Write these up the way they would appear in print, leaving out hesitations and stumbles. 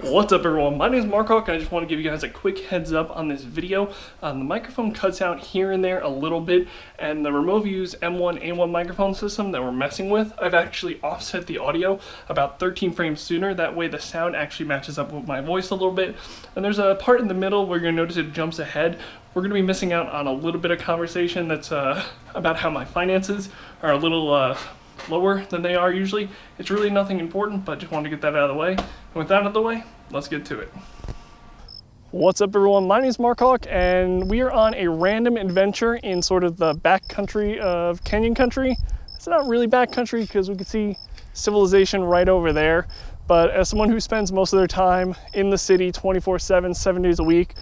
What's up everyone, my name is MarkHawk and I just want to give you guys a quick heads up on this video. The microphone cuts out here and there a little bit, and the Removu M1+A1 microphone system that we're messing with, I've actually offset the audio about 13 frames sooner. That way the sound actually matches up with my voice a little bit. And there's a part in the middle where you're going to notice it jumps ahead. We're going to be missing out on a little bit of conversation that's about how my finances are a little lower than they are usually. It's really nothing important, but just wanted to get that out of the way. And with that out of the way, let's get to it. What's up everyone, my name is MarkHawk and we are on a random adventure in sort of the backcountry of Canyon country. It's not really backcountry because we can see civilization right over there, but as someone who spends most of their time in the city 24/7, 7 days a week,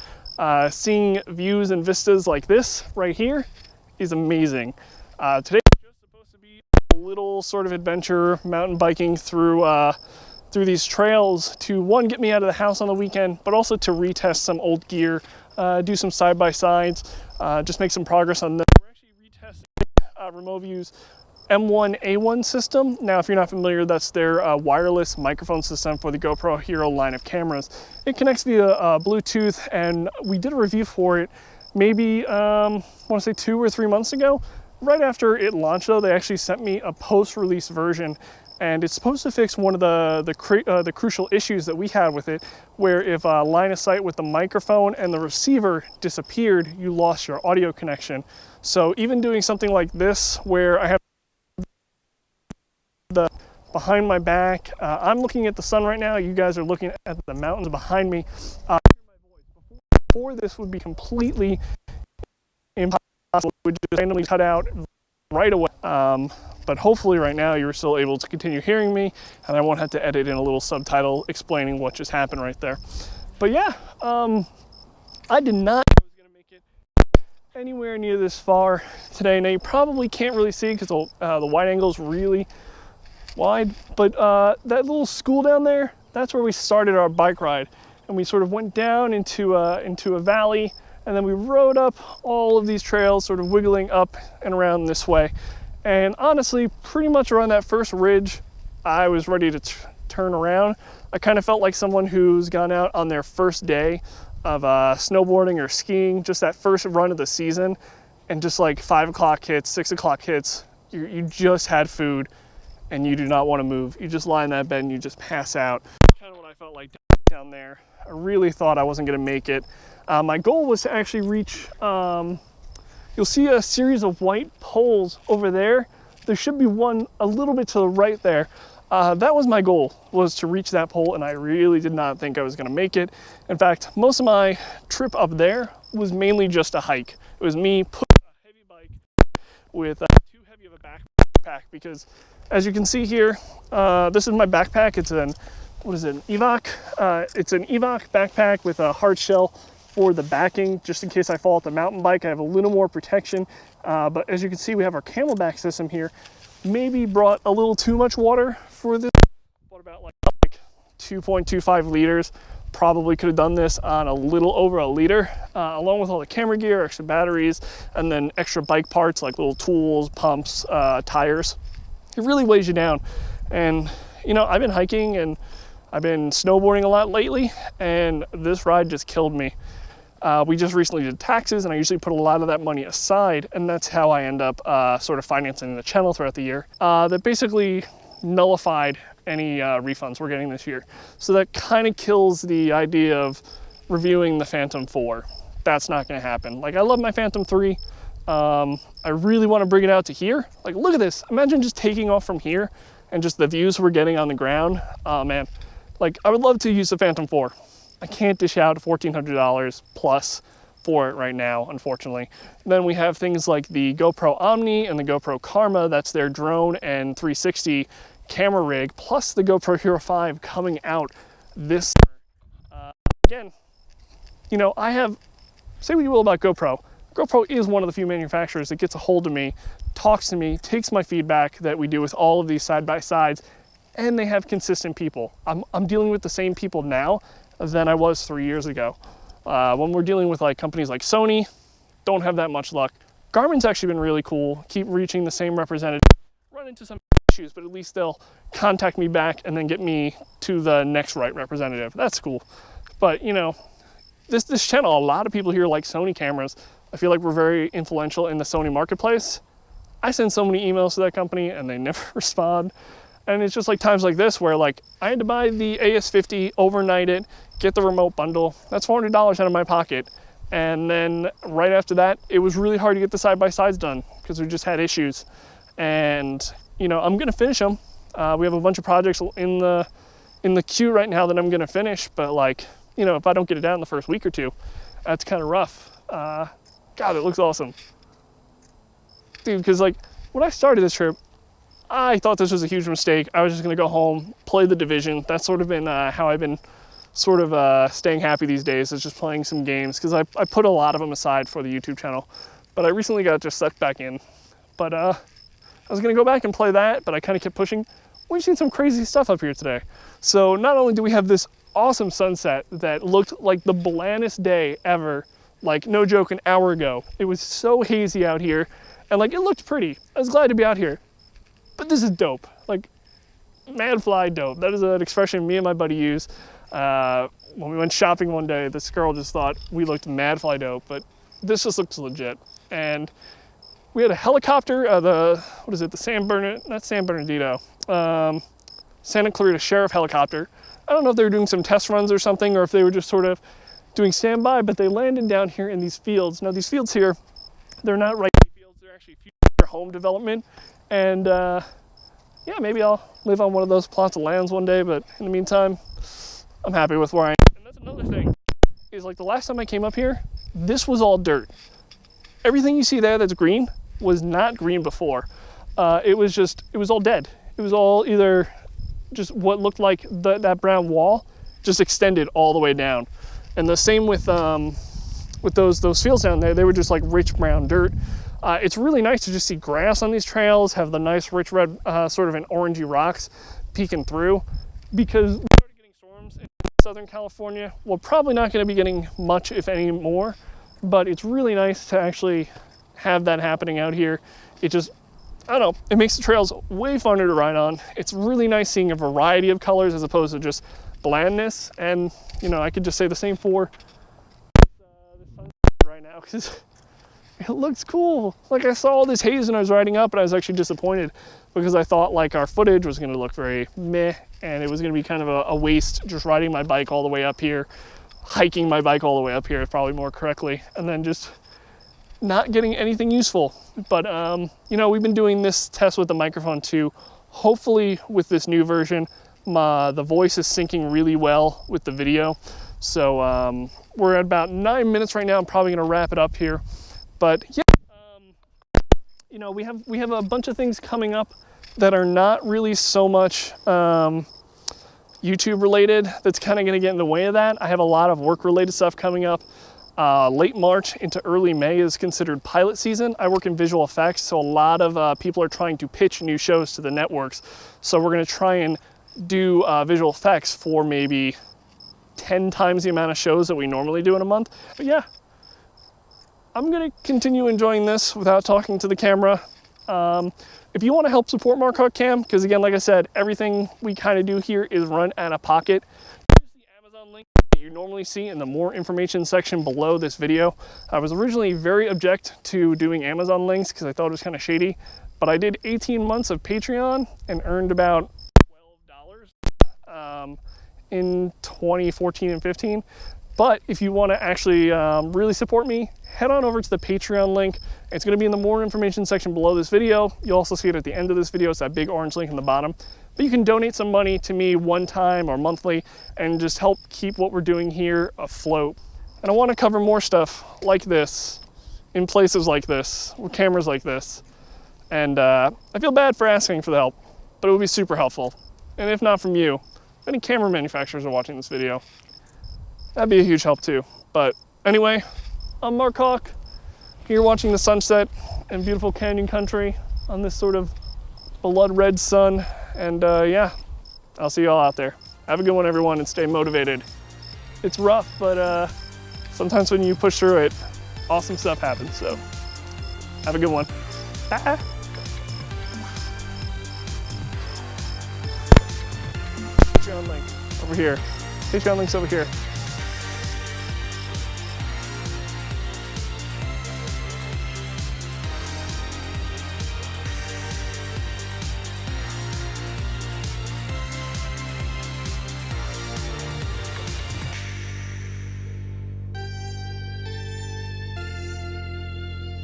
seeing views and vistas like this right here is amazing. Today little sort of adventure mountain biking through these trails to, one, get me out of the house on the weekend, but also to retest some old gear, do some side-by-sides, just make some progress on this. We're actually retesting Removu's M1+A1 system. Now, if you're not familiar, that's their wireless microphone system for the GoPro Hero line of cameras. It connects via Bluetooth, and we did a review for it maybe, I want to say 2 or 3 months ago. Right after it launched though, they actually sent me a post-release version, and it's supposed to fix one of the crucial issues that we had with it, where if line of sight with the microphone and the receiver disappeared, you lost your audio connection. So even doing something like this, where I have the behind my back, I'm looking at the sun right now, you guys are looking at the mountains behind me. Before this would be completely impossible. It would just randomly cut out right away, but hopefully right now you're still able to continue hearing me, and I won't have to edit in a little subtitle explaining what just happened right there. But yeah, I did not know I was going to make it anywhere near this far today. Now you probably can't really see because the wide angle is really wide, but that little school down there, that's where we started our bike ride, and we sort of went down into a valley. And then we rode up all of these trails, sort of wiggling up and around this way. And honestly, pretty much around that first ridge, I was ready to turn around. I kind of felt like someone who's gone out on their first day of snowboarding or skiing, just that first run of the season, and just like 5 o'clock hits, 6 o'clock hits, you just had food and you do not want to move. You just lie in that bed and you just pass out. Kind of what I felt like down there. I really thought I wasn't going to make it. My goal was to actually reach, you'll see a series of white poles over there. There should be one a little bit to the right there. That was my goal, was to reach that pole, and I really did not think I was going to make it. In fact, most of my trip up there was mainly just a hike. It was me pushing a heavy bike with too heavy of a backpack, because as you can see here, this is my backpack. It's an, what is it, an Evoc? It's an Evoc backpack with a hard shell for the backing, just in case I fall off the mountain bike. I have a little more protection, but as you can see, we have our Camelback system here. Maybe brought a little too much water for this. What about like 2.25 liters? Probably could have done this on a little over a liter, along with all the camera gear, extra batteries, and then extra bike parts like little tools, pumps, tires. It really weighs you down. And you know, I've been hiking and I've been snowboarding a lot lately, and this ride just killed me. We just recently did taxes, and I usually put a lot of that money aside, and that's how I end up sort of financing the channel throughout the year. That basically nullified any refunds we're getting this year. So that kind of kills the idea of reviewing the Phantom 4. That's not going to happen. Like, I love my Phantom 3. I really want to bring it out to here. Like, look at this. Imagine just taking off from here and just the views we're getting on the ground. Oh, man. Like, I would love to use the Phantom 4. I can't dish out $1,400 plus for it right now, unfortunately. Then we have things like the GoPro Omni and the GoPro Karma. That's their drone and 360 camera rig, plus the GoPro Hero 5 coming out this summer. Again, you know, say what you will about GoPro. GoPro is one of the few manufacturers that gets a hold of me, talks to me, takes my feedback that we do with all of these side-by-sides, and they have consistent people. I'm dealing with the same people now than I was 3 years ago. When we're dealing with like companies like Sony, don't have that much luck. Garmin's actually been really cool. Keep reaching the same representative. Run into some issues, but at least they'll contact me back and then get me to the next right representative. That's cool. But you know, this channel, a lot of people here like Sony cameras. I feel like we're very influential in the Sony marketplace. I send so many emails to that company and they never respond. And it's just like times like this where like I had to buy the AS50, overnight it, get the remote bundle. That's $400 out of my pocket. And then right after that, it was really hard to get the side-by-sides done because we just had issues. And you know, I'm gonna finish them. We have a bunch of projects in the queue right now that I'm gonna finish, but like, you know, if I don't get it out in the first week or two, that's kind of rough. God, it looks awesome. Dude, because like when I started this trip, I thought this was a huge mistake. I was just gonna go home, play the Division. That's sort of been how I've been sort of staying happy these days, is just playing some games, because I put a lot of them aside for the YouTube channel. But I recently got just sucked back in. But I was gonna go back and play that, but I kind of kept pushing. We've seen some crazy stuff up here today. So not only do we have this awesome sunset that looked like the blandest day ever, like no joke, an hour ago. It was so hazy out here, and like it looked pretty. I was glad to be out here. But this is dope, like mad fly dope. That is an expression me and my buddy use. When we went shopping one day, this girl just thought we looked mad fly dope, but this just looks legit. And we had a helicopter, the San Bernardino, Santa Clarita Sheriff helicopter. I don't know if they were doing some test runs or something, or if they were just sort of doing standby, but they landed down here in these fields. Now these fields here, they're not right fields, they're actually future home development. And yeah, maybe I'll live on one of those plots of lands one day, but in the meantime, I'm happy with where I am. And that's another thing, is like the last time I came up here, this was all dirt. Everything you see there that's green was not green before. It was all dead. It was all either just what looked like that brown wall just extended all the way down. And the same with those fields down there, they were just like rich brown dirt. It's really nice to just see grass on these trails, have the nice rich red sort of an orangey rocks peeking through, because we started getting storms in Southern California. We're probably not going to be getting much, if any more, but it's really nice to actually have that happening out here. It just, I don't know, it makes the trails way funner to ride on. It's really nice seeing a variety of colors as opposed to just blandness. And you know, I could just say the same for this sunset right now, because it looks cool. Like I saw all this haze when I was riding up, and I was actually disappointed because I thought like our footage was going to look very meh, and it was going to be kind of a waste just riding my bike all the way up here, hiking my bike all the way up here, probably more correctly, and then just not getting anything useful. But you know, we've been doing this test with the microphone too. Hopefully with this new version, the voice is syncing really well with the video. So we're at about 9 minutes right now. I'm probably going to wrap it up here. But yeah, you know, we have a bunch of things coming up that are not really so much YouTube related. That's kind of going to get in the way of that. I have a lot of work related stuff coming up. Late March into early May is considered pilot season. I work in visual effects, so a lot of people are trying to pitch new shows to the networks. So we're going to try and do visual effects for maybe 10 times the amount of shows that we normally do in a month. But yeah, I'm going to continue enjoying this without talking to the camera. If you want to help support MarkHawkCam, because again, like I said, everything we kind of do here is run out of pocket. Here's the Amazon link that you normally see in the more information section below this video. I was originally very object to doing Amazon links because I thought it was kind of shady, but I did 18 months of Patreon and earned about $12 in 2014 and 15. But if you want to actually really support me, head on over to the Patreon link. It's going to be in the more information section below this video. You'll also see it at the end of this video. It's that big orange link in the bottom. But you can donate some money to me one time or monthly and just help keep what we're doing here afloat. And I want to cover more stuff like this in places like this, with cameras like this. And I feel bad for asking for the help, but it would be super helpful. And if not from you, if any camera manufacturers are watching this video, that'd be a huge help too. But anyway, I'm MarkHawk, here watching the sunset in beautiful canyon country on this sort of blood red sun. And yeah, I'll see you all out there. Have a good one, everyone, and stay motivated. It's rough, but sometimes when you push through it, awesome stuff happens. So have a good one. Bye. Patreon link over here. Patreon link's over here.